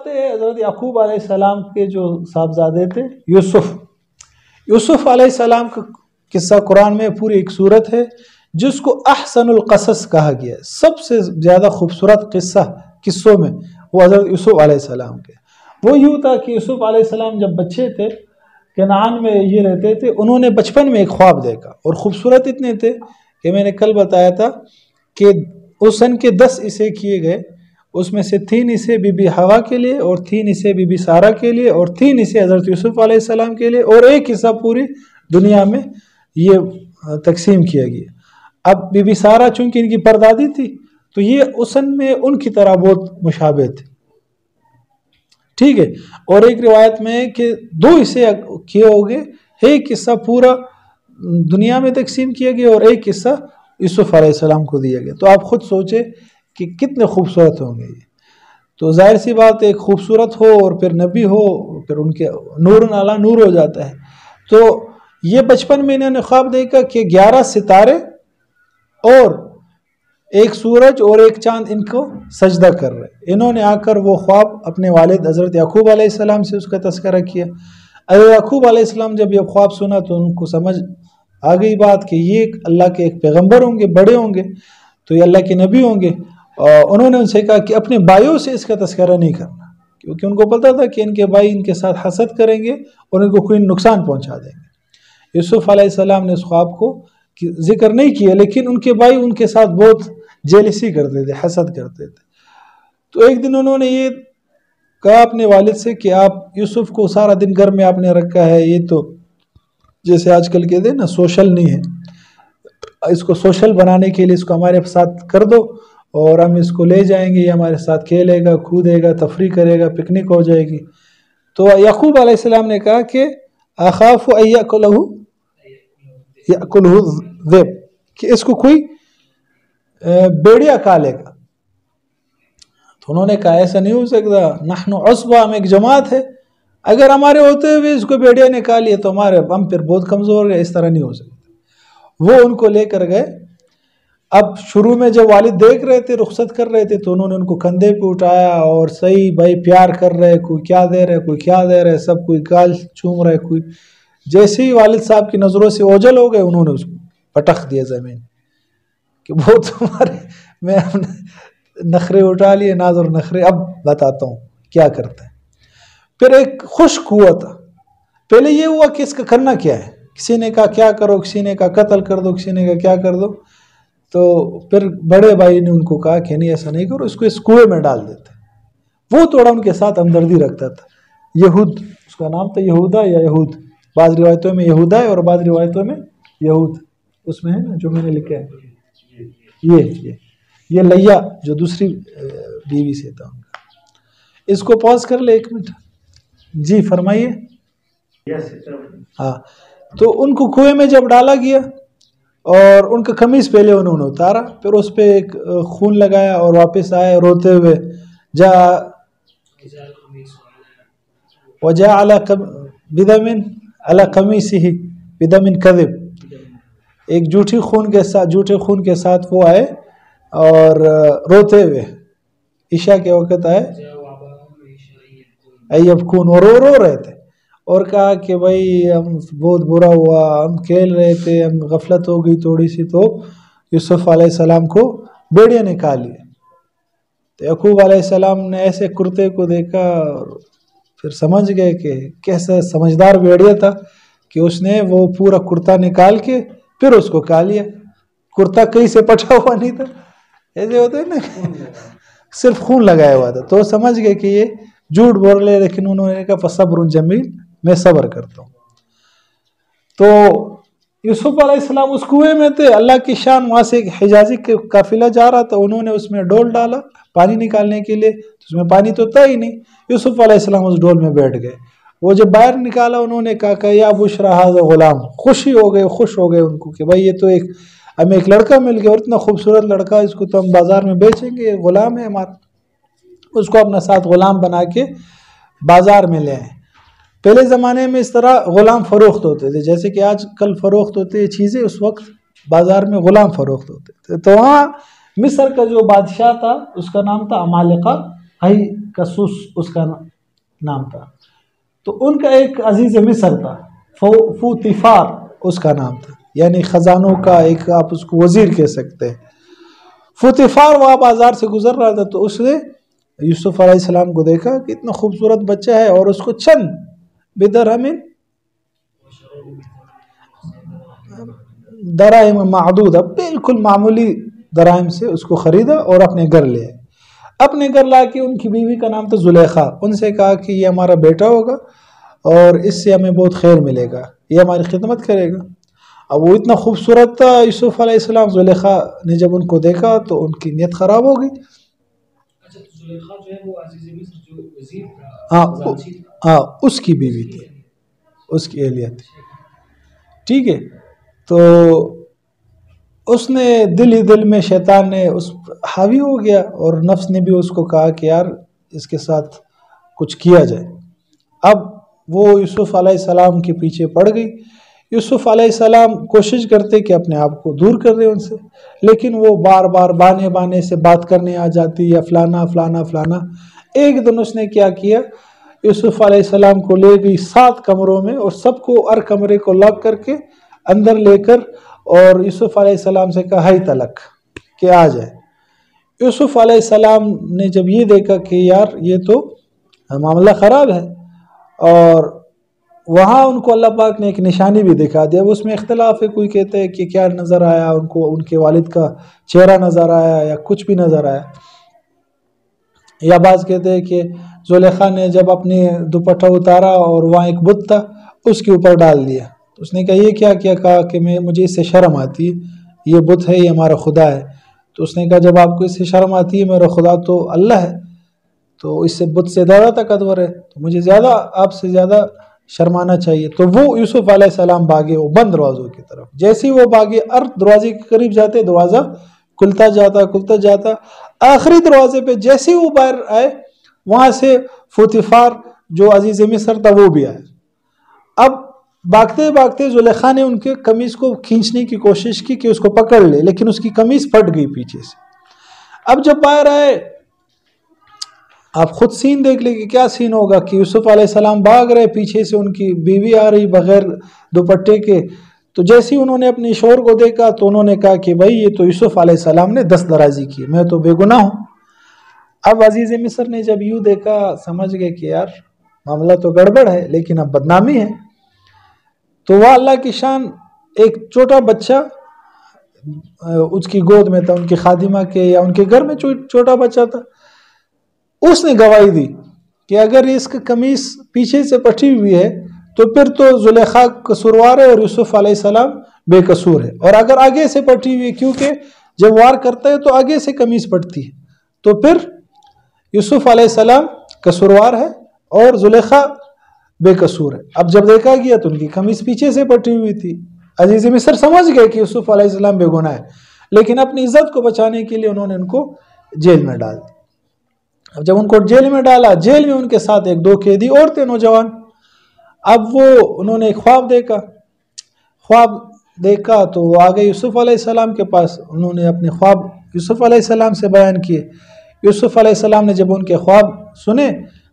حضرت یعقوب علیہ السلام کے جو صاحبزادے تھے یوسف علیہ السلام کا قصہ قرآن میں پوری ایک صورت ہے جس کو احسن القصص کہا گیا ہے. سب سے زیادہ خوبصورت قصوں میں وہ حضرت یوسف علیہ السلام کے. وہ یوں تھا کہ یوسف علیہ السلام جب بچے تھے کنعان میں یہ رہتے تھے، انہوں نے بچپن میں ایک خواب دیکھا اور خوبصورت اتنے تھے کہ میں نے کل بتایا تھا کہ اس سن کے 10 حصے کیے گئے، اس میں سے 3 حصے بی بی حوا کے لیے اور 3 حصے بی بی سارہ کے لیے اور 3 حصے حضرت یوسف علیہ السلام کے لیے اور 1 حصہ پوری دنیا میں یہ تقسیم کیا گیا. اب بی بی سارہ چونکہ ان کی پردادی تھی تو یہ اس سن میں ان کی طرح بہت مشابہ تھے، ٹھیک ہے. اور ایک روایت میں کہ 2 حصے کیے ہو گئے، 1 حصہ پورا دنیا میں تقسیم کیا گیا اور 1 حصہ یوسف علیہ السلام کو دیا گیا. تو آپ خود سوچیں کہ کتنے خوبصورت ہوں گے یہ. تو ظاہر سی بات ہے خوبصورت ہو اور پھر نبی ہو پھر ان کے نور علی نور ہو جاتا ہے. تو یہ بچپن میں انہوں نے خواب دیکھا کہ 11 ستارے اور 1 سورج اور 1 چاند ان کو سجدہ کر رہے. انہوں نے آ کر وہ خواب اپنے والد حضرت یعقوب علیہ السلام سے اس کا تذکرہ کیا. حضرت یعقوب علیہ السلام جب یہ خواب سنا تو ان کو سمجھ آ گئی بات کہ یہ اللہ کے ایک پیغمبر ہوں گے، بڑے ہوں گے، تو یہ اللہ کے نبی ہوں گے. اور انہوں نے ان سے کہا کہ اپنے بھائیوں سے اس کا تذکرہ نہیں کرنا، کیونکہ ان کو پتہ تھا کہ ان کے بھائی ان کے ساتھ حسد کریں گے اور ان کو کوئی نقصان پہنچا دیں گے. یوسف علیہ السلام نے اس خواب کو ذکر نہیں کیا، لیکن ان کے بھائی ان کے ساتھ بہت جیلسی کرتے تھے، حسد کرتے تھے. تو ایک دن انہوں نے یہ کہا اپنے والد سے کہ آپ یوسف کو سارا دن گھر میں آپ نے رکھا ہے، یہ تو جیسے آج کل کہتے ہیں نا سوشل نہیں ہے، اس کو سوشل بنانے کے لیے اس کو ہمارے ساتھ کر دو اور ہم اس کو لے جائیں گے، یہ ہمارے ساتھ کھیلے گا، کودے گا، تفریح کرے گا، پکنک ہو جائے گی. تو یعقوب علیہ السلام نے کہا کہ اخاف ان یأکلہ الذئب، کہ اس کو کوئی بیڑیا کھا لے گا. تو انہوں نے کہا ایسا نہیں ہو سکتا، نحن عصبہ، ہم ایک جماعت ہے، اگر ہمارے ہوتے ہوئے اس کو بیڑیا نے کھا لیا تو ہم پھر بہت کمزور گئے، اس طرح نہیں ہو سکتا. وہ ان کو لے کر گئے. اب شروع میں جب والد دیکھ رہے تھے، رخصت کر رہے تھے، تو انہوں نے ان کو کندھے پہ اٹھایا اور صحیح بھائی پیار کر رہے، کوئی کیا دے رہے، کوئی کیا دے رہے، سب کوئی گال چوم رہے. کوئی جیسے ہی والد صاحب کی نظروں سے اوجھل ہو گئے، انہوں نے اس کو پٹخ دیا زمین کہ وہ تمہارے میں نخرے اٹھا لیے، ناز اور نخرے، اب بتاتا ہوں کیا کرتا ہے. پھر ایک خشک ہوا تھا. پہلے یہ ہوا کہ اس کا کرنا کیا ہے، کسی نے کہا کیا کرو، کسی نے کہا قتل کر دو، کسی نے کہا کیا کر دو. تو پھر بڑے بھائی نے ان کو کہا کہ نہیں ایسا نہیں کرو، اس کو اس کنویں میں ڈال دیتے. وہ تھوڑا ان کے ساتھ ہمدردی رکھتا تھا. یہود اس کا نام تھا، یہودا یا یہود، بعض روایتوں میں یہودا ہے اور بعض روایتوں میں یہود. اس میں ہے نا جو میں نے لکھا ہے، یہ لیا جو دوسری بیوی سے تھا ان کا. اس کو پاز کر لے 1 منٹ. جی فرمائیے. ہاں، تو ان کو کنویں میں جب ڈالا گیا اور ان کا قمیص پہلے انہوں نے اتارا، پھر اس پہ ایک خون لگایا اور واپس آئے روتے ہوئے. وجعل بدم علی قمیصہ بدم کذب، ایک جھوٹے خون کے ساتھ وہ آئے اور روتے ہوئے عشاء کے وقت آئے، ایبکون، اور رو رہے تھے اور کہا کہ بھائی ہم بہت برا ہوا، ہم کھیل رہے تھے، ہم غفلت ہو گئی تھوڑی سی، تو یوسف علیہ السلام کو بیڑیا نے کھا لیے. تو یعقوب علیہ السلام نے ایسے کرتے کو دیکھا اور پھر سمجھ گئے کہ کیسا سمجھدار بیڑیا تھا کہ اس نے وہ پورا کرتا نکال کے پھر اس کو کھا لیا. کرتا کہیں سے پٹا ہوا نہیں تھا، ایسے ہوتے ہیں نا، صرف خون لگایا ہوا تھا. تو سمجھ گئے کہ یہ جھوٹ بول رہے، لیکن انہوں نے کہا فصبر جمیل، میں صبر کرتا ہوں. تو یوسف علیہ السلام اس کنویں میں تھے. اللہ کی شان، وہاں سے ایک حجازی قافلہ جا رہا تھا، انہوں نے اس میں ڈول ڈالا پانی نکالنے کے لیے، اس میں پانی تو تھا ہی نہیں. یوسف علیہ السلام اس ڈول میں بیٹھ گئے. وہ جب باہر نکالا انہوں نے کہا کہ یا بشرا ھذا غلام، خوش ہو گئے ان کو کہ بھائی یہ تو ہمیں ایک لڑکا مل گیا اور اتنا خوبصورت لڑکا، اس کو تو ہم بازار میں بیچیں گے، غلام ہے ہمارا. اس کو اپنا ساتھ غلام بنا کے بازار میں لے آئے. پہلے زمانے میں اس طرح غلام فروخت ہوتے تھے، جیسے کہ آج کل فروخت ہوتے ہیں چیزیں، اس وقت بازار میں غلام فروخت ہوتے تھے. تو وہاں مصر کا جو بادشاہ تھا اس کا نام تھا عمالقہ، قصص اس کا نام تھا. تو ان کا ایک عزیز مصر تھا، فوتیفار اس کا نام تھا، یعنی خزانوں کا ایک آپ اس کو وزیر کہہ سکتے ہیں. فوتیفار وہاں بازار سے گزر رہا تھا تو اس نے یوسف علیہ السلام کو دیکھا کہ اتنا خوبصورت بچہ ہے اور اس کو چند بدرہم دراہم معدودہ، بالکل معمولی دراہم سے اس کو خریدا اور اپنے گھر لے آئے. اپنے گھر لا کے ان کی بیوی کا نام تھا زلیخا. ان سے کہا کہ یہ ہمارا بیٹا ہوگا اور اس سے ہمیں بہت خیر ملے گا، یہ ہماری خدمت کرے گا. اب وہ اتنا خوبصورت تھا یوسف علیہ السلام، زلیخا نے جب ان کو دیکھا تو ان کی نیت خراب ہو گئی. ہاں اس کی بیوی تھی، اس کی اہلیہ تھی. ٹھیک ہے، تو اس نے دل ہی دل میں شیطان نے اس حاوی ہو گیا اور نفس نے بھی اس کو کہا کہ یار اس کے ساتھ کچھ کیا جائے. اب وہ یوسف علیہ السلام کے پیچھے پڑ گئی. یوسف علیہ السلام کوشش کرتے کہ اپنے آپ کو دور کر دے ان سے، لیکن وہ بار بار بانے بانے سے بات کرنے آ جاتی یا فلانا فلانا فلانا. ایک دن اس نے کیا کیا، یوسف علیہ السلام کو لے گئی 7 کمروں میں اور سب کو ہر کمرے کو لاک کر کے اندر لے کر اور یوسف علیہ السلام سے کہا ہائی تلک کہ آ جائے. یوسف علیہ السلام نے جب یہ دیکھا کہ یار یہ تو معاملہ خراب ہے، اور وہاں ان کو اللہ پاک نے ایک نشانی بھی دکھا دیا. اس میں اختلاف ہے، کوئی کہتے ہیں کہ کیا نظر آیا ان کو، ان کے والد کا چہرہ نظر آیا یا کچھ بھی نظر آیا، یا بعض کہتے ہیں کہ زلیخا نے جب اپنے دوپٹہ اتارا اور وہاں ایک بت تھا اس کے اوپر ڈال دیا. تو اس نے کہا یہ کیا کہا کہ مجھے اس سے شرم آتی ہے، یہ بت ہے، یہ ہمارا خدا ہے. تو اس نے کہا جب آپ کو اس سے شرم آتی ہے، میرا خدا تو اللہ ہے، تو اس سے بت سے زیادہ طاقتور ہے، تو مجھے زیادہ آپ سے زیادہ شرمانا چاہیے. تو وہ یوسف علیہ السلام بھاگے وہ بند دروازوں کی طرف. جیسے ہی وہ بھاگے دروازے کے قریب جاتے دروازہ کھلتا جاتا. آخری دروازے پہ جیسے ہی وہ باہر آئے وہاں سے فوتیفار جو عزیز مصر تھا وہ بھی آیا. اب بھاگتے بھاگتے زلیخا نے ان کے قمیص کو کھینچنے کی کوشش کی کہ اس کو پکڑ لے، لیکن اس کی قمیص پھٹ گئی پیچھے سے. اب جب باہر آئے آپ خود سین دیکھ لیں کہ کیا سین ہوگا کہ یوسف علیہ السلام بھاگ رہے، پیچھے سے ان کی بیوی آ رہی بغیر دوپٹے کے. تو جیسے ہی انہوں نے اپنے شوہر کو دیکھا تو انہوں نے کہا کہ بھائی یہ تو یوسف علیہ السلام نے دست درازی کی، میں تو بے گناہ ہوں. اب عزیز مصر نے جب یوں دیکھا سمجھ گئے کہ یار معاملہ تو گڑبڑ ہے، لیکن اب بدنامی ہے. تو وہ اللہ کی شان ایک چھوٹا بچہ اس کی گود میں تھا، ان کی خادمہ کے یا ان کے گھر میں چھوٹا بچہ تھا. اس نے گواہی دی کہ اگر اس کی قمیص پیچھے سے پھٹی ہوئی ہے تو پھر تو زلیخا قصوروار ہے اور یوسف علیہ السلام بے قصور ہے. اور اگر آگے سے پھٹی ہوئی ہے، کیونکہ جب وار کرتا ہے تو آگے سے قمیص پھٹتی ہے، تو پھر یوسف علیہ السلام قصوروار ہے اور زلیخا بے قصور ہے. اب جب دیکھا گیا تو ان کی قمیص پیچھے سے پھٹی ہوئی تھی. عزیز مصر سمجھ گئے کہ یوسف علیہ السلام بے گناہ ہے، لیکن اپنی عزت کو بچانے کے لیے انہوں نے ان کو جیل میں ڈال دیا. اب جب ان کو جیل میں ڈالا، جیل میں ان کے ساتھ 2 قیدی اور تھے نوجوان. اب انہوں نے ایک خواب دیکھا تو وہ آگے یوسف علیہ السلام کے پاس. انہوں نے اپنے خواب یوسف علیہ السلام سے بیان کیے. یوسف علیہ السلام نے جب ان کے خواب سنے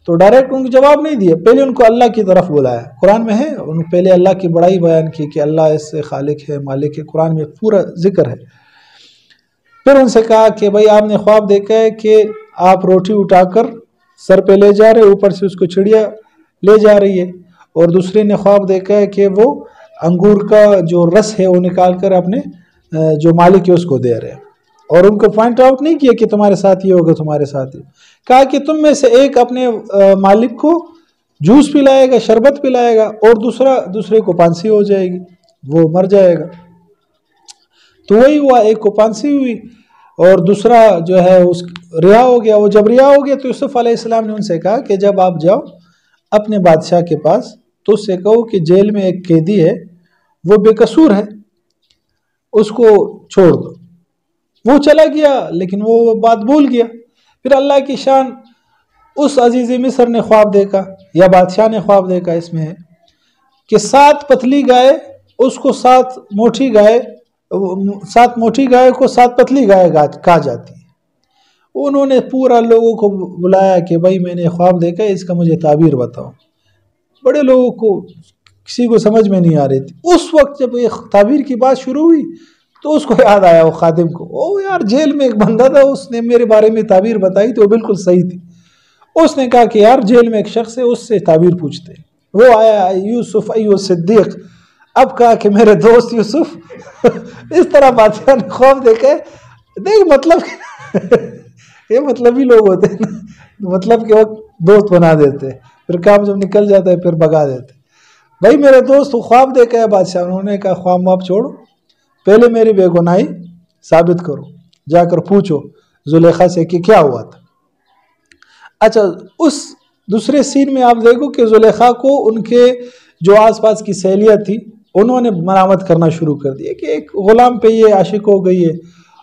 تو ڈائریکٹ ان کو جواب نہیں دیا، پہلے ان کو اللہ کی طرف بلایا. قرآن میں ہے انہوں نے پہلے اللہ کی بڑائی بیان کی کہ اللہ اس سے خالق ہے، مالک ہے، قرآن میں پورا ذکر ہے. پھر ان سے کہا کہ بھائی آپ نے خواب دیکھا ہے کہ آپ روٹی اٹھا کر سر پہ لے جا رہے، اوپر سے اس کو چڑیا لے جا رہی ہے، اور دوسرے نے خواب دیکھا ہے کہ وہ انگور کا جو رس ہے وہ نکال کر اپنے جو مالک ہے اس کو دے رہے ہیں. اور ان کو پوائنٹ آؤٹ نہیں کیا کہ تمہارے ساتھ یہ ہوگا، تمہارے ساتھ یہ. کہا کہ تم میں سے ایک اپنے مالک کو جوس پلائے گا، شربت پلائے گا، اور دوسرے کو پانسی ہو جائے گی، وہ مر جائے گا. تو وہی ہوا، ایک کو پانسی ہوئی اور دوسرا جو ہے اس رہا ہو گیا. وہ جب رہا ہو گیا تو یوسف علیہ السلام نے ان سے کہا کہ جب آپ جاؤ اپنے بادشاہ کے پاس تو اس سے کہو کہ جیل میں ایک قیدی ہے، وہ بے قصور ہے، اس کو چھوڑ دو. وہ چلا گیا لیکن وہ بات بھول گیا. پھر اللہ کی شان اس عزیز مصر نے خواب دیکھا یا بادشاہ نے خواب دیکھا، اس میں ہے کہ 7 پتلی گائے اس کو 7 موٹی گائے کو 7 پتلی گائے کہا جاتی ہے. انہوں نے پورا لوگوں کو بلایا کہ بھائی میں نے خواب دیکھا ہے، اس کا مجھے تعبیر بتاؤ. بڑے لوگوں کو کسی کو سمجھ میں نہیں آ رہی تھی. اس وقت جب یہ تعبیر کی بات شروع ہوئی تو اس کو یاد آیا وہ خادم کو، او یار جیل میں ایک بندہ تھا، اس نے میرے بارے میں تعبیر بتائی تو وہ بالکل صحیح تھی. اس نے کہا کہ یار جیل میں ایک شخص ہے، اس سے تعبیر پوچھتے. وہ آیا، یوسف ایو صدیق. اب کہا کہ میرے دوست یوسف اس طرح بادشاہ نے خواب دیکھے. دیکھ مطلب یہ مطلبی لوگ ہوتے ہیں نا، مطلب کے وقت دوست بنا دیتے، پھر کام جب نکل جاتا ہے پھر بگا دیتے. بھائی میرے دوست وہ خواب دیکھا ہے بادشاہ. انہوں نے کہا خواب ماب چھوڑو، پہلے میری بے گناہی ثابت کرو، جا کر پوچھو زلیخا سے کہ کیا ہوا تھا. اچھا اس دوسرے سین میں آپ دیکھو کہ زلیخا کو ان کے جو آس پاس کی سہیلیاں تھی انہوں نے ملامت کرنا شروع کر دیا کہ ایک غلام پہ یہ عاشق ہو گئی ہے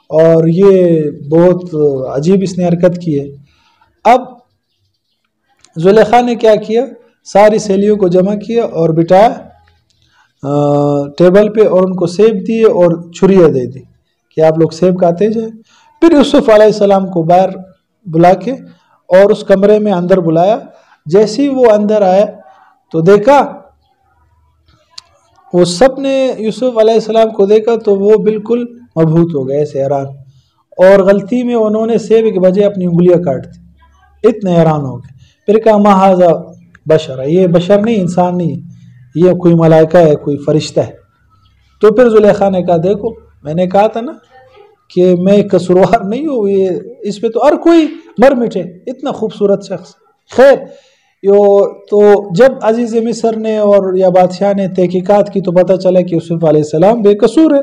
اور یہ بہت عجیب اس نے حرکت کی ہے. اب زلیخا نے کیا کیا، ساری سہیلیوں کو جمع کیا اور بٹھایا ٹیبل پہ اور ان کو سیب دیے اور چھریاں دے دی کہ آپ لوگ سیب کھاتے جائیں. پھر یوسف علیہ السلام کو باہر بلا کے اور اس کمرے میں اندر بلایا. جیسے ہی وہ اندر آیا تو دیکھا وہ سب نے یوسف علیہ السلام کو دیکھا تو وہ بالکل مبہوت ہو گئے، ایسے حیران، اور غلطی میں انہوں نے سیب کے بجائے اپنی انگلیاں کاٹ دی، اتنے حیران ہو گئے. پھر کہا ما ھذا بشر، یہ بشر نہیں، انسان نہیں، یہ کوئی ملائکہ ہے، کوئی فرشتہ ہے. تو پھر زلیخا نے کہا دیکھو میں نے کہا تھا نا کہ میں قصوروار نہیں ہوں، یہ اس پہ تو ہر کوئی مر مٹے، اتنا خوبصورت شخص. خیر تو جب عزیز مصر نے اور یا بادشاہ نے تحقیقات کی تو پتہ چلا کہ یوسف علیہ السلام بے قصور ہے.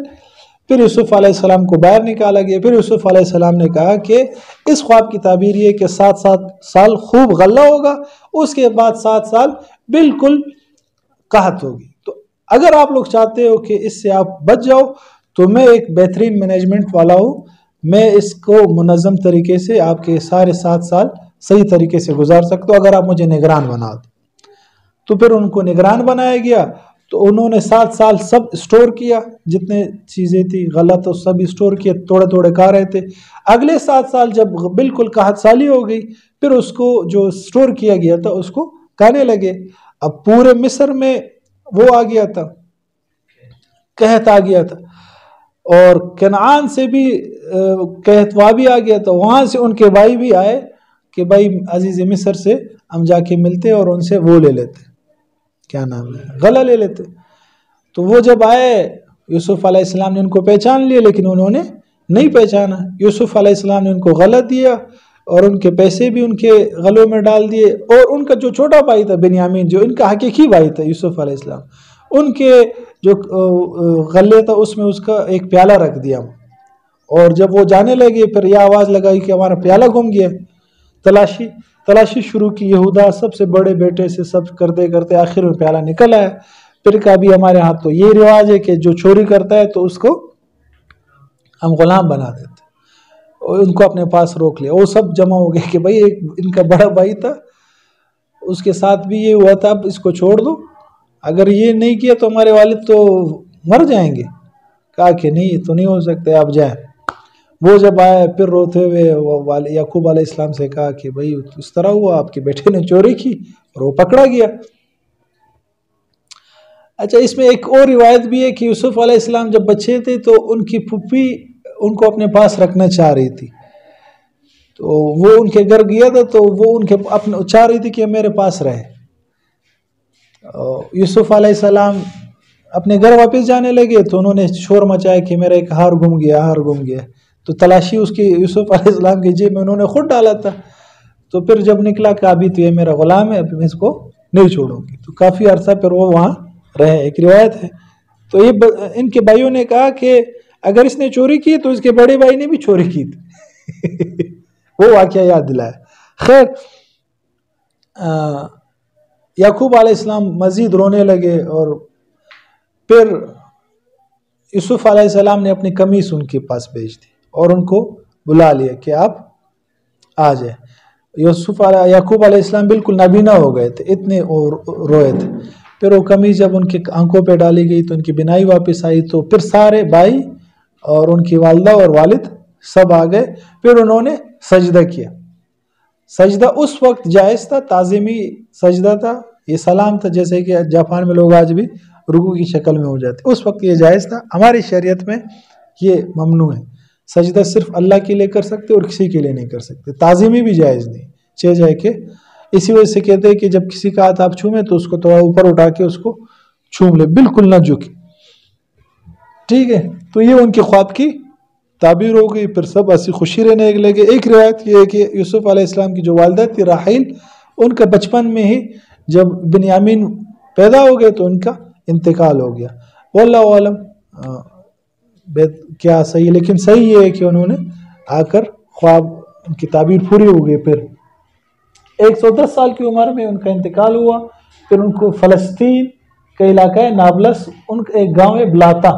پھر یوسف علیہ السلام کو باہر نکالا گیا. پھر یوسف علیہ السلام نے کہا کہ اس خواب کی تعبیر یہ کہ 7 سال خوب غلہ ہوگا، اس کے بعد 7 سال بالکل قحط ہوگی. تو اگر آپ لوگ چاہتے ہو کہ اس سے آپ بچ جاؤ تو میں ایک بہترین مینجمنٹ والا ہوں، میں اس کو منظم طریقے سے آپ کے سارے 7 سال صحیح طریقے سے گزار سکتا ہوں اگر آپ مجھے نگران بنا دو. تو پھر ان کو نگران بنایا گیا. تو انہوں نے 7 سال سب اسٹور کیا، جتنے چیزیں تھی غلط تو سب اسٹور کیا، توڑے توڑے کھا رہے تھے. اگلے 7 سال جب بالکل قحط سالی ہو گئی پھر اس کو جو اسٹور کیا گیا تھا اس کو کھانے لگے. اب پورے مصر میں وہ آ گیا تھا، قحط آ گیا تھا، اور کنعان سے بھی قحط وہاں بھی آ گیا تھا. وہاں سے ان کے بھائی بھی آئے کہ بھائی عزیز مصر سے ہم جا کے ملتے اور ان سے وہ لے لیتے، کیا نام ہے، غلہ لے لیتے. تو وہ جب آئے یوسف علیہ السلام نے ان کو پہچان لیا لیکن انہوں نے نہیں پہچانا. یوسف علیہ السلام نے ان کو غلہ دیا اور ان کے پیسے بھی ان کے غلوں میں ڈال دیے. اور ان کا جو چھوٹا بھائی تھا بنیامین، جو ان کا حقیقی بھائی تھا یوسف علیہ السلام، ان کے جو غلے تھا اس میں اس کا ایک پیالہ رکھ دیا. اور جب وہ جانے لگے پھر یہ آواز لگائی کہ ہمارا پیالہ گم گیا. تلاشی شروع کی. یہودا سب سے بڑے بیٹے سے سب کرتے کرتے آخر میں پیالہ نکل آیا. پھر کہا بھی ہمارے ہاں تو یہ رواج ہے کہ جو چوری کرتا ہے تو اس کو ہم غلام بنا دیتے، اور ان کو اپنے پاس روک لیا. وہ سب جمع ہو گئے کہ بھائی ایک ان کا بڑا بھائی تھا، اس کے ساتھ بھی یہ ہوا تھا، اب اس کو چھوڑ دو، اگر یہ نہیں کیا تو ہمارے والد تو مر جائیں گے. کہا کہ نہیں یہ تو نہیں ہو سکتا، آپ جائیں. وہ جب آئے پھر روتے ہوئے یعقوب علیہ السلام سے کہا کہ بھائی اس طرح ہوا، آپ کے بیٹے نے چوری کی اور وہ پکڑا گیا. اچھا اس میں ایک اور روایت بھی ہے کہ یوسف علیہ السلام جب بچے تھے تو ان کی پھوپھی ان کو اپنے پاس رکھنا چاہ رہی تھی. تو وہ ان کے گھر گیا تھا تو وہ ان کے اپنے چاہ رہی تھی کہ میرے پاس رہے. یوسف علیہ السلام اپنے گھر واپس جانے لگے تو انہوں نے شور مچایا کہ میرا ایک ہار گم گیا. تو تلاشی اس کی یوسف علیہ السلام کی جیب میں انہوں نے خود ڈالا تھا. تو پھر جب نکلا کہ ابھی تو یہ میرا غلام ہے، ابھی میں اس کو نہیں چھوڑوں گی. تو کافی عرصہ پھر وہ وہاں رہے، ایک روایت ہے. تو یہ ان کے بھائیوں نے کہا کہ اگر اس نے چوری کی تو اس کے بڑے بھائی نے بھی چوری کی تھی. وہ واقعہ یاد دلایا. خیر یعقوب علیہ السلام مزید رونے لگے اور پھر یوسف علیہ السلام نے اپنی قمیص ان کے پاس بھیج دی اور ان کو بلا لیا کہ آپ آ جائیں. یعقوب علیہ السلام بالکل نابینا ہو گئے تھے، اتنے روئے تھے. پھر وہ قمیص جب ان کی آنکھوں پہ ڈالی گئی تو ان کی بینائی واپس آئی. تو پھر سارے بھائی اور ان کی والدہ اور والد سب آ گئے. پھر انہوں نے سجدہ کیا. سجدہ اس وقت جائز تھا، تعظیمی سجدہ تھا، یہ سلام تھا، جیسے کہ جاپان میں لوگ آج بھی رکوع کی شکل میں ہو جاتے، اس وقت یہ جائز تھا. ہماری شریعت میں یہ ممنوع ہے. سجدہ صرف اللہ کے لیے کر سکتے اور کسی کے لیے نہیں کر سکتے. تعظیمی بھی جائز نہیں، چہ جائے کہ اسی وجہ سے کہتے ہیں کہ جب کسی کا ہاتھ آپ چھومیں تو اس کو تھوڑا اوپر اٹھا کے اس کو چھوم لے، بالکل نہ جھکے. ٹھیک ہے، تو یہ ان کے خواب کی تعبیر ہو گئی. پھر سب ایسی خوشی رہنے لگے. ایک روایت یہ ہے کہ یوسف علیہ السلام کی جو والدہ تھی راحیل، ان کا بچپن میں ہی جب بنیامین پیدا ہو گئے تو ان کا انتقال ہو گیا. واللہ عالم کیا صحیح ہے، لیکن صحیح یہ ہے کہ انہوں نے آ کر خواب ان کی تعبیر پوری ہو گئی. پھر 110 سال کی عمر میں ان کا انتقال ہوا. پھر ان کو فلسطین کا علاقہ ہے نابلس، ان کا ایک گاؤں ہے بلاتا،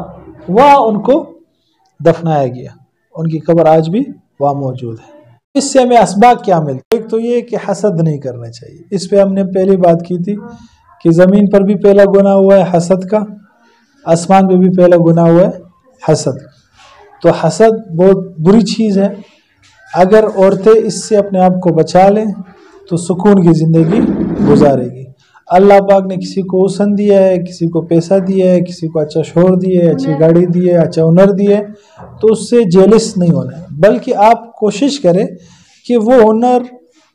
وہاں ان کو دفنایا گیا. ان کی قبر آج بھی وہاں موجود ہے. اس سے ہمیں اسباق کیا ملتے؟ ایک تو یہ کہ حسد نہیں کرنا چاہیے. اس پہ ہم نے پہلی بات کی تھی کہ زمین پر بھی پہلا گناہ ہوا ہے حسد کا، آسمان پہ بھی پہلا گناہ ہوا ہے حسد. تو حسد بہت بری چیز ہے. اگر عورتیں اس سے اپنے آپ کو بچا لیں تو سکون کی زندگی گزارے گی. اللہ پاک نے کسی کو حسن دیا ہے، کسی کو پیسہ دیا ہے، کسی کو اچھا شوہر دیا ہے، اچھی گاڑی دی ہے، اچھا ہنر دیا ہے، تو اس سے جیلس نہیں ہونا ہے، بلکہ آپ کوشش کریں کہ وہ ہنر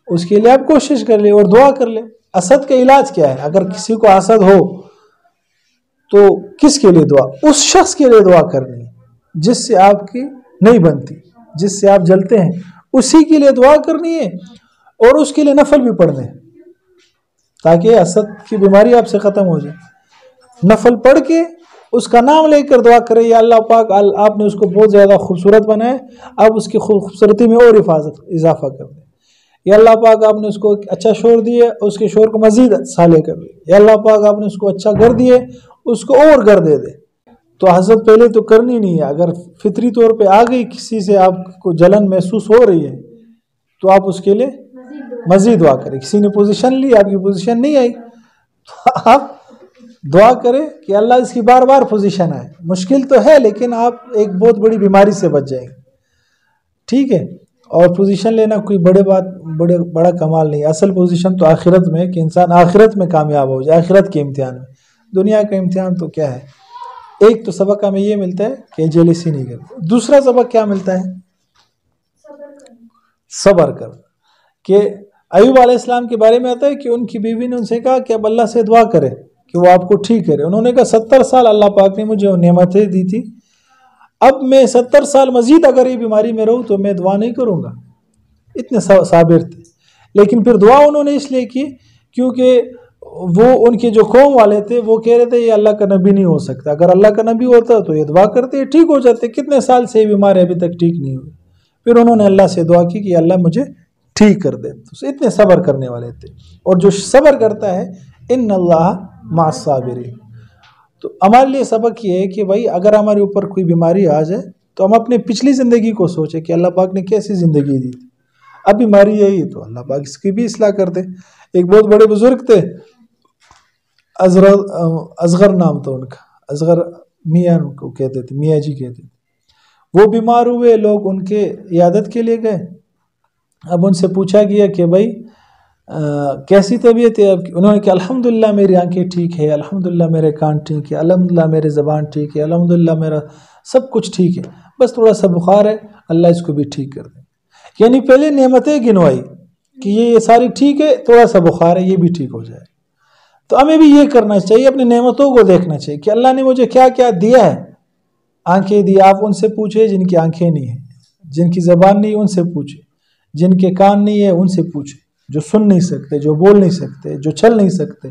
اس کے لیے آپ کوشش کر لیں اور دعا کر لیں. حسد کا علاج کیا ہے؟ اگر کسی کو حسد ہو تو کس کے لیے دعا؟ اس شخص کے لیے دعا کرنی ہے جس سے آپ کی نہیں بنتی، جس سے آپ جلتے ہیں، اسی کے لیے دعا کرنی ہے اور اس کے لیے نفل بھی پڑھنے ہیں تاکہ حسد کی بیماری آپ سے ختم ہو جائے. نفل پڑھ کے اس کا نام لے کر دعا کرے، یا اللہ پاک آپ نے اس کو بہت زیادہ خوبصورت بنایا، آپ اس کی خوبصورتی میں اور اضافہ کر دیں. یا اللہ پاک آپ نے اس کو اچھا شوہر دیے، اس کے شوہر کو مزید صالح کر دے. یا اللہ پاک آپ نے اس کو اچھا گھر دیے، اس کو اور گھر دے دے. تو حسد پہلے تو کرنی نہیں ہے. اگر فطری طور پہ آ گئی، کسی سے آپ کو جلن محسوس ہو رہی ہے تو آپ اس کے لیے مزید دعا کریں. کسی نے پوزیشن لی، آپ کی پوزیشن نہیں آئی تو آپ دعا کریں کہ اللہ اس کی بار بار پوزیشن آئے. مشکل تو ہے لیکن آپ ایک بہت بڑی بیماری سے بچ جائیں گے. ٹھیک ہے، اور پوزیشن لینا کوئی بڑا کمال نہیں. اصل پوزیشن تو آخرت میں کہ انسان آخرت میں کامیاب ہو جائے، آخرت کے امتحان میں. دنیا کا امتحان تو کیا ہے؟ ایک تو سبق ہمیں یہ ملتا ہے کہ جیلسی نہیں کرتے. دوسرا سبق کیا ملتا ہے؟ صبر کر. کہ ایوب علیہ السلام کے بارے میں آتا ہے کہ ان کی بیوی نے ان سے کہا کہ اب اللہ سے دعا کرے کہ وہ آپ کو ٹھیک کرے. انہوں نے کہا 70 سال اللہ پاک نے مجھے نعمتیں دی تھی، اب میں 70 سال مزید اگر یہ بیماری میں رہوں تو میں دعا نہیں کروں گا. اتنے صابر تھے. لیکن پھر دعا انہوں نے اس لیے کی کیونکہ وہ ان کے جو قوم والے تھے وہ کہہ رہے تھے یہ اللہ کا نبی نہیں ہو سکتا، اگر اللہ کا نبی ہوتا تو یہ دعا کرتے ٹھیک ہو جاتے. کتنے سال سے یہ بیمار ابھی تک ٹھیک نہیں ہوئی. پھر انہوں نے اللہ سے دعا کی کہ اللہ مجھے ٹھیک کر دے. تو اتنے صبر کرنے والے تھے. اور جو صبر کرتا ہے ان اللہ مع الصابرین. تو ہمارے لیے سبق یہ ہے کہ بھائی اگر ہمارے اوپر کوئی بیماری آ جائے تو ہم اپنے پچھلی زندگی کو سوچیں کہ اللہ پاک نے کیسی زندگی دی تھی، اب بیماری یہی تو اللہ پاک اس کی بھی اصلاح کر دے. ایک بہت بڑے بزرگ تھے، اصغر نام تھا ان کا، اصغر میاں کو کہتے تھے، میاں جی کہتے تھے. وہ بیمار ہوئے، لوگ ان کے عیادت کے لیے گئے. اب ان سے پوچھا گیا کہ بھائی کیسی طبیعت ہے؟ انہوں نے کہا الحمدللہ میری آنکھیں ٹھیک ہے، الحمدللہ میرے کان ٹھیک ہے، الحمدللہ میرے زبان ٹھیک ہے، الحمدللہ میرا سب کچھ ٹھیک ہے، بس تھوڑا سا بخار ہے، اللہ اس کو بھی ٹھیک کر دے. یعنی پہلے نعمتیں گنوائی کہ یہ ساری ٹھیک ہے، تھوڑا سا بخار ہے، یہ بھی ٹھیک ہو جائے. تو ہمیں بھی یہ کرنا چاہیے، اپنی نعمتوں کو دیکھنا چاہیے کہ اللہ نے مجھے کیا کیا دیا ہے. آنکھیں دی، آپ ان سے پوچھیں جن کی آنکھیں نہیں ہیں، جن کی زبان نہیں ان سے پوچھیں، جن کے کان نہیں ہے ان سے پوچھیں، جو سن نہیں سکتے، جو بول نہیں سکتے، جو چل نہیں سکتے.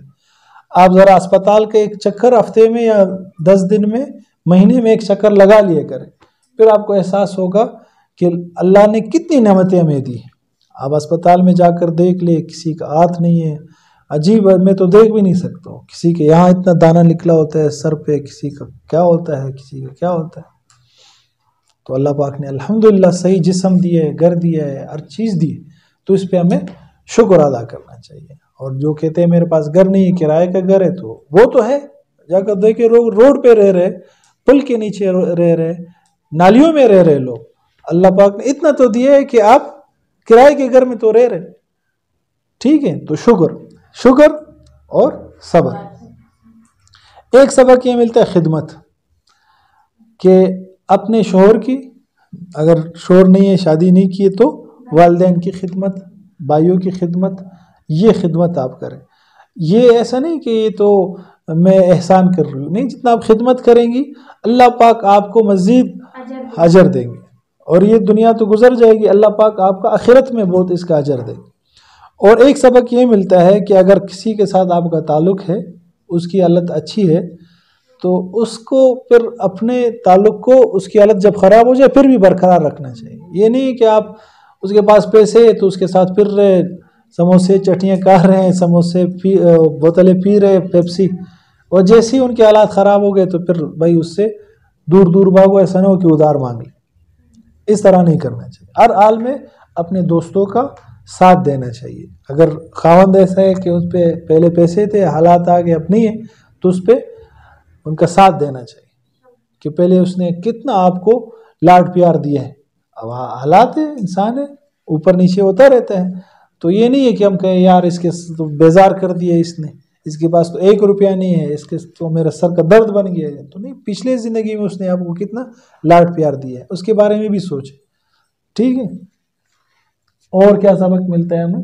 آپ ذرا اسپتال کا ایک چکر ہفتے میں یا 10 دن میں، مہینے میں ایک چکر لگا لیا کریں، پھر آپ کو احساس ہوگا کہ اللہ نے کتنی نعمتیں ہمیں دی. آپ اسپتال میں جا کر دیکھ لیں، کسی کا ہاتھ نہیں ہے، عجیب ہے، میں تو دیکھ بھی نہیں سکتا ہوں. کسی کے یہاں اتنا دانہ نکلا ہوتا ہے سر پہ، کسی کا کیا ہوتا ہے، کسی کا کیا ہوتا ہے. تو اللہ پاک نے الحمدللہ صحیح جسم دیا ہے، گھر دیا ہے، ہر چیز دی ہے، تو اس پہ ہمیں شکر ادا کرنا چاہیے. اور جو کہتے ہیں میرے پاس گھر نہیں ہے، کرائے کا گھر ہے، تو وہ تو ہے، جا کر دیکھیں روڈ پہ رہ رہے، پل کے نیچے رہ رہے، نالیوں میں رہ رہے لوگ. اللہ پاک نے اتنا تو دیا ہے کہ آپ کرائے کے گھر میں تو رہ رہے، ٹھیک ہے، تو شکر اور صبر۔ ایک سبق یہ ملتا ہے خدمت، کہ اپنے شوہر کی، اگر شوہر نہیں ہے، شادی نہیں کی تو والدین کی خدمت، بھائیوں کی خدمت، یہ خدمت آپ کریں۔ یہ ایسا نہیں کہ یہ تو میں احسان کر رہی ہوں، نہیں، جتنا آپ خدمت کریں گی اللہ پاک آپ کو مزید اجر دیں گے، اور یہ دنیا تو گزر جائے گی، اللہ پاک آپ کا آخرت میں بہت اس کا اجر دیں گے۔ اور ایک سبق یہ ملتا ہے کہ اگر کسی کے ساتھ آپ کا تعلق ہے، اس کی حالت اچھی ہے، تو اس کو پھر اپنے تعلق کو، اس کی حالت جب خراب ہو جائے پھر بھی برقرار رکھنا چاہیے۔ یہ نہیں کہ آپ اس کے پاس پیسے تو اس کے ساتھ پھر رہے، سموسے چٹنیاں کھا رہے ہیں، سموسے بوتلیں پی رہے، پیپسی، اور جیسے ہی ان کے حالات خراب ہو گئے تو پھر بھائی اس سے دور دور بھاگو، ایسا نہ ہو کہ ادھار مانگ لے۔ اس طرح نہیں کرنا چاہیے، ہر حال میں اپنے دوستوں کا ساتھ دینا چاہیے۔ اگر خاوند ایسا ہے کہ اس پہ پہلے پیسے تھے، حالات آگے اب نہیں ہے، تو اس پہ ان کا ساتھ دینا چاہیے کہ پہلے اس نے کتنا آپ کو لاڈ پیار دیا ہے۔ اب حالات ہے، انسان ہے، اوپر نیچے ہوتا رہتا ہے، تو یہ نہیں ہے کہ ہم کہیں یار اس کے تو بیزار کر دیا اس نے، اس کے پاس تو 1 روپیہ نہیں ہے، اس کے تو میرا سر کا درد بن گیا ہے۔ تو نہیں، پچھلے زندگی میں اس نے آپ کو کتنا لاڈ پیار دیا ہے، اس کے بارے میں بھی سوچیں، ٹھیک ہے۔ اور کیا سبق ملتا ہے ہمیں؟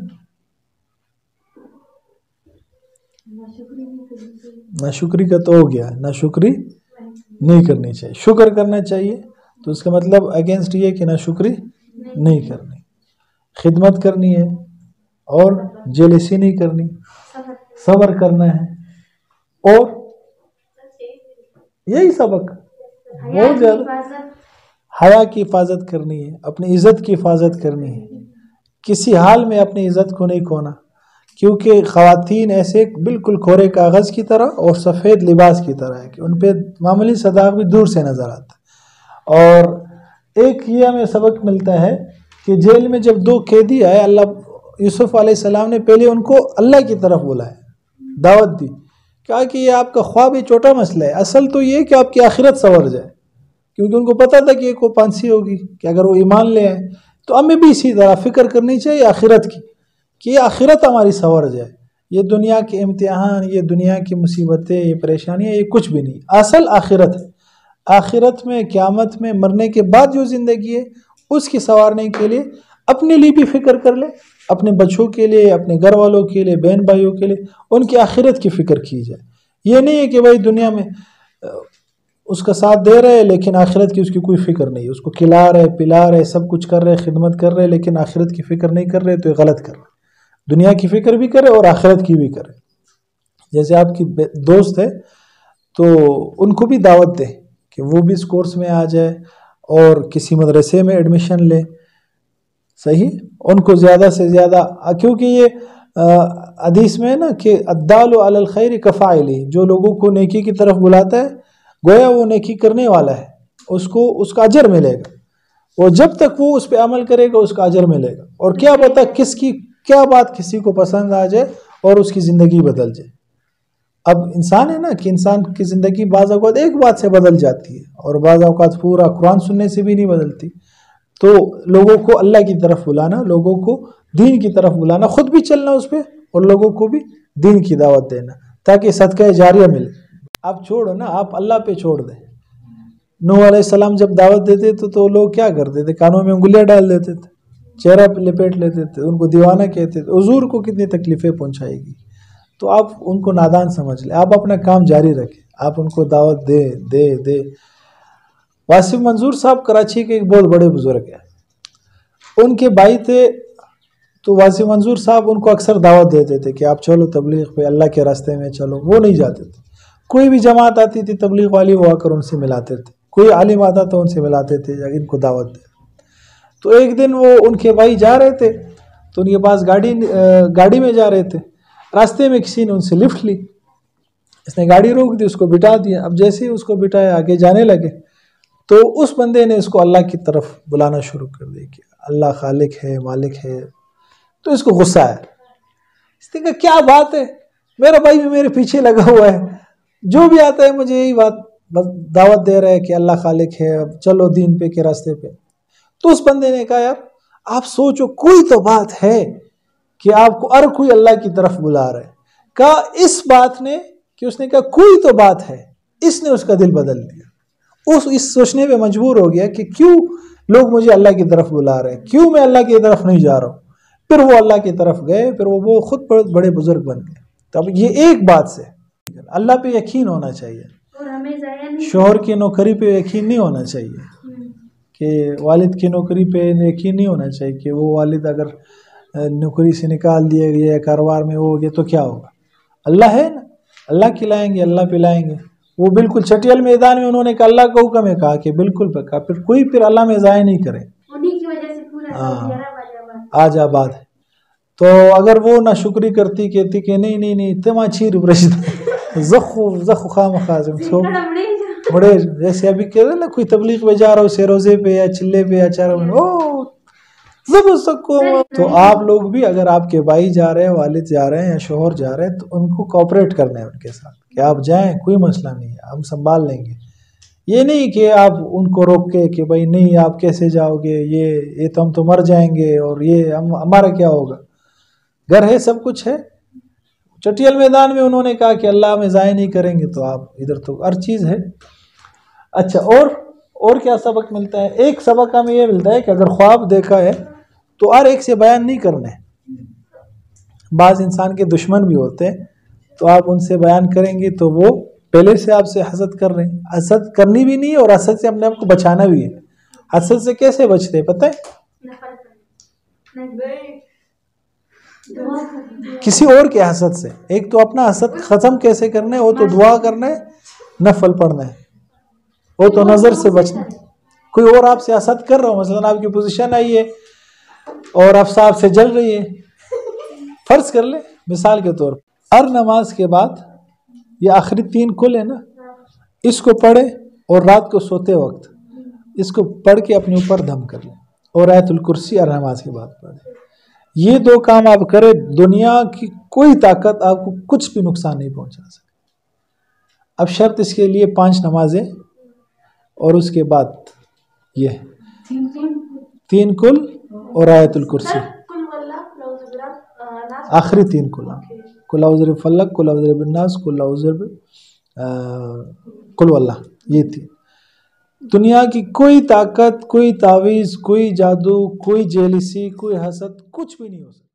ناشکری کا تو ہو گیا، ناشکری نہیں کرنی چاہیے، شکر کرنا چاہیے۔ تو اس کا مطلب اگینسٹ یہ کہ ناشکری نہیں کرنی، خدمت کرنی ہے، اور جیلسی نہیں کرنی، صبر کرنا ہے، اور یہی سبق بہت زیادہ، حیا کی حفاظت کرنی ہے، اپنی عزت کی حفاظت کرنی ہے، کسی حال میں اپنی عزت کو نہیں کھونا، کیونکہ خواتین ایسے بالکل کورے کاغذ کی طرح اور سفید لباس کی طرح ہے کہ ان پہ معمولی صداقت بھی دور سے نظر آتا ہے۔ اور ایک یہ ہمیں سبق ملتا ہے کہ جیل میں جب 2 قیدی آئے، اللہ یوسف علیہ السلام نے پہلے ان کو اللہ کی طرف بلایا، دعوت دی، کہا کہ یہ آپ کا خواب یہ چھوٹا مسئلہ ہے، اصل تو یہ کہ آپ کی آخرت سنور جائے، کیونکہ ان کو پتا تھا کہ ایک کو پھانسی ہوگی کہ اگر وہ ایمان لے آئے۔ تو ہمیں بھی اسی طرح فکر کرنی چاہیے آخرت کی، کہ یہ آخرت ہماری سنور جائے، یہ دنیا کے امتحان، یہ دنیا کی مصیبتیں، یہ پریشانیاں، یہ کچھ بھی نہیں، اصل آخرت ہے۔ آخرت میں، قیامت میں، مرنے کے بعد جو زندگی ہے اس کی سنوارنے کے لیے اپنے لیے بھی فکر کر لے، اپنے بچوں کے لیے، اپنے گھر والوں کے لیے، بہن بھائیوں کے لیے، ان کی آخرت کی فکر کی جائے۔ یہ نہیں ہے کہ بھائی دنیا میں اس کا ساتھ دے رہے لیکن آخرت کی اس کی کوئی فکر نہیں، اس کو کھلا رہے، پلا رہے، سب کچھ کر رہے، خدمت کر رہے، لیکن آخرت کی فکر نہیں کر رہے، تو یہ غلط کر رہے۔ دنیا کی فکر بھی کرے اور آخرت کی بھی کرے۔ جیسے آپ کی دوست ہے تو ان کو بھی دعوت دے کہ وہ بھی اس کورس میں آ جائے اور کسی مدرسے میں ایڈمیشن لے، صحیح، ان کو زیادہ سے زیادہ، کیونکہ یہ حدیث میں ہے نا کہ الدال علی الخیر کفاعلہ، جو لوگوں کو نیکی کی طرف بلاتا ہے گویا وہ نیکی کرنے والا ہے، اس کو اس کا اجر ملے گا، اور جب تک وہ اس پہ عمل کرے گا اس کا اجر ملے گا۔ اور کیا پتہ کیا بات کسی کو پسند آ جائے اور اس کی زندگی بدل جائے۔ اب انسان ہے نا کہ انسان کی زندگی بعض اوقات ایک بات سے بدل جاتی ہے، اور بعض اوقات پورا قرآن سننے سے بھی نہیں بدلتی۔ تو لوگوں کو اللہ کی طرف بلانا، لوگوں کو دین کی طرف بلانا، خود بھی چلنا اس پہ اور لوگوں کو بھی دین کی دعوت دینا، تاکہ صدقہ جاریہ ملے۔ آپ چھوڑو نا، آپ اللہ پہ چھوڑ دیں۔ نوح علیہ السلام جب دعوت دیتے تھے تو لوگ کیا کرتے تھے؟ کانوں میں انگلیاں ڈال دیتے تھے، چہرہ پہ لپیٹ لیتے تھے، ان کو دیوانہ کہتے تھے، حضور کو کتنی تکلیفیں پہنچائے گی۔ تو آپ ان کو نادان سمجھ لیں، آپ اپنا کام جاری رکھیں، آپ ان کو دعوت دے۔ واسف منظور صاحب کراچی کے ایک بہت بڑے بزرگ ہیں، ان کے بھائی تھے، تو واسف منظور صاحب ان کو اکثر دعوت دیتے تھے کہ آپ چلو تبلیغ پہ، اللہ کے راستے میں چلو۔ وہ نہیں جاتے تھے۔ کوئی بھی جماعت آتی تھی تبلیغ والی، وہ آ کر ان سے ملاتے تھے، کوئی عالم آتا تو ان سے ملاتے تھے، ان کو دعوت دے۔ تو ایک دن وہ ان کے بھائی جا رہے تھے، تو ان کے پاس گاڑی میں جا رہے تھے، راستے میں کسی نے ان سے لفٹ لی، اس نے گاڑی روک دی، اس کو بٹھا دیا۔ اب جیسے ہی اس کو بٹھایا آگے جانے لگے، تو اس بندے نے اس کو اللہ کی طرف بلانا شروع کر دیا کہ اللہ خالق ہے، مالک ہے۔ تو اس کو غصہ آیا، اس نے کہا کیا بات ہے، میرا بھائی بھی میرے پیچھے لگا ہوا ہے، جو بھی آتا ہے مجھے یہی بات بس دعوت دے رہا ہے کہ اللہ خالق ہے، اب چلو دین پہ کے راستے پہ۔ تو اس بندے نے کہا یار آپ سوچو کوئی تو بات ہے کہ آپ کو ہر کوئی اللہ کی طرف بلا رہا ہے. کہا اس بات نے کہ اس نے کہا کوئی تو بات ہے، اس نے اس کا دل بدل دیا. اس سوچنے پہ مجبور ہو گیا کہ کیوں لوگ مجھے اللہ کی طرف بلا رہے ہیں، کیوں میں اللہ کی طرف نہیں جا رہا ہوں. پھر وہ اللہ کی طرف گئے، پھر وہ خود بڑے بزرگ بن گئے. تو اب یہ ایک بات سے اللہ پہ یقین ہونا چاہیے. شوہر کی نوکری پہ یقین نہیں ہونا چاہیے، کہ والد کی نوکری پہ یقین نہیں ہونا چاہیے کہ وہ والد اگر نوکری سے نکال دیے گئے یا کاروبار میں ہو گئے تو کیا ہوگا. اللہ ہے نا، اللہ کھلائیں گے، اللہ پلائیں گے. وہ بالکل چٹیل میدان میں انہوں نے کہا اللہ کا حکم ہے، کہا کہ بالکل پکا. پھر کوئی اللہ میں ضائع نہیں کرے. آج آباد ہے. تو اگر وہ نہ شکری کرتی، کہتی کہ نہیں تما چیر برشد زخو خام خازم سو بڑے، جیسے ابھی کہہ رہے نا کوئی تبلیغ میں جا رہا ہو سے روزے پہ یا چلے پہ یا چاروں میں تو آپ لوگ بھی اگر آپ کے بھائی جا رہے ہیں، والد جا رہے ہیں یا شوہر جا رہے ہیں تو ان کو کوآپریٹ کرنا ہے ان کے ساتھ کہ آپ جائیں، کوئی مسئلہ نہیں ہے، ہم سنبھال لیں گے. یہ نہیں کہ آپ ان کو روک کے کہ بھائی نہیں آپ کیسے جاؤ گے، یہ تو ہم تو مر جائیں گے اور یہ ہمارا کیا ہوگا. گھر ہے، سب کچھ ہے. چٹیل میدان میں انہوں نے کہا کہ اللہ میں ضائع نہیں کریں گے، تو آپ ادھر تو ہر چیز ہے. اچھا، اور کیا سبق ملتا ہے؟ ایک سبق ہمیں یہ ملتا ہے کہ اگر خواب دیکھا ہے تو ہر ایک سے بیان نہیں کرنا ہے. بعض انسان کے دشمن بھی ہوتے ہیں، تو آپ ان سے بیان کریں گے تو وہ پہلے سے آپ سے حسد کر رہے ہیں. حسد کرنی بھی نہیں اور حسد سے اپنے آپ کو بچانا بھی ہے. حسد سے کیسے بچتے ہیں پتہ ہے؟ کسی اور کے حسد سے. ایک تو اپنا حسد ختم کیسے کرنا ہے، وہ تو دعا کرنا ہے، نفل پڑھنا ہے، وہ تو نظر سے بچنا ہے. کوئی اور آپ سے حسد کر رہا ہو، مثلا آپ کی پوزیشن آئی ہے اور افسا آپ سے جل رہی ہے، فرض کر لیں مثال کے طور پر، ہر نماز کے بعد یہ آخری 3 کل ہے نا، اس کو پڑھے اور رات کو سوتے وقت اس کو پڑھ کے اپنے اوپر دم کر لیں، اور آیت الکرسی ہر نماز کے بعد پڑھیں. یہ 2 کام آپ کریں، دنیا کی کوئی طاقت آپ کو کچھ بھی نقصان نہیں پہنچا سکتی. اب شرط اس کے لیے 5 نمازیں اور اس کے بعد یہ 3 کل اور آیت الکرسی، آخری 3 کل، کل اعوذ برب الفلق، کل اعوذ برب الناس، کل اعوذ برب کل واللہ. یہ 3. دنیا کی کوئی طاقت، کوئی تعویذ، کوئی جادو، کوئی جیلسی، کوئی حسد، کچھ بھی نہیں ہو سکتا.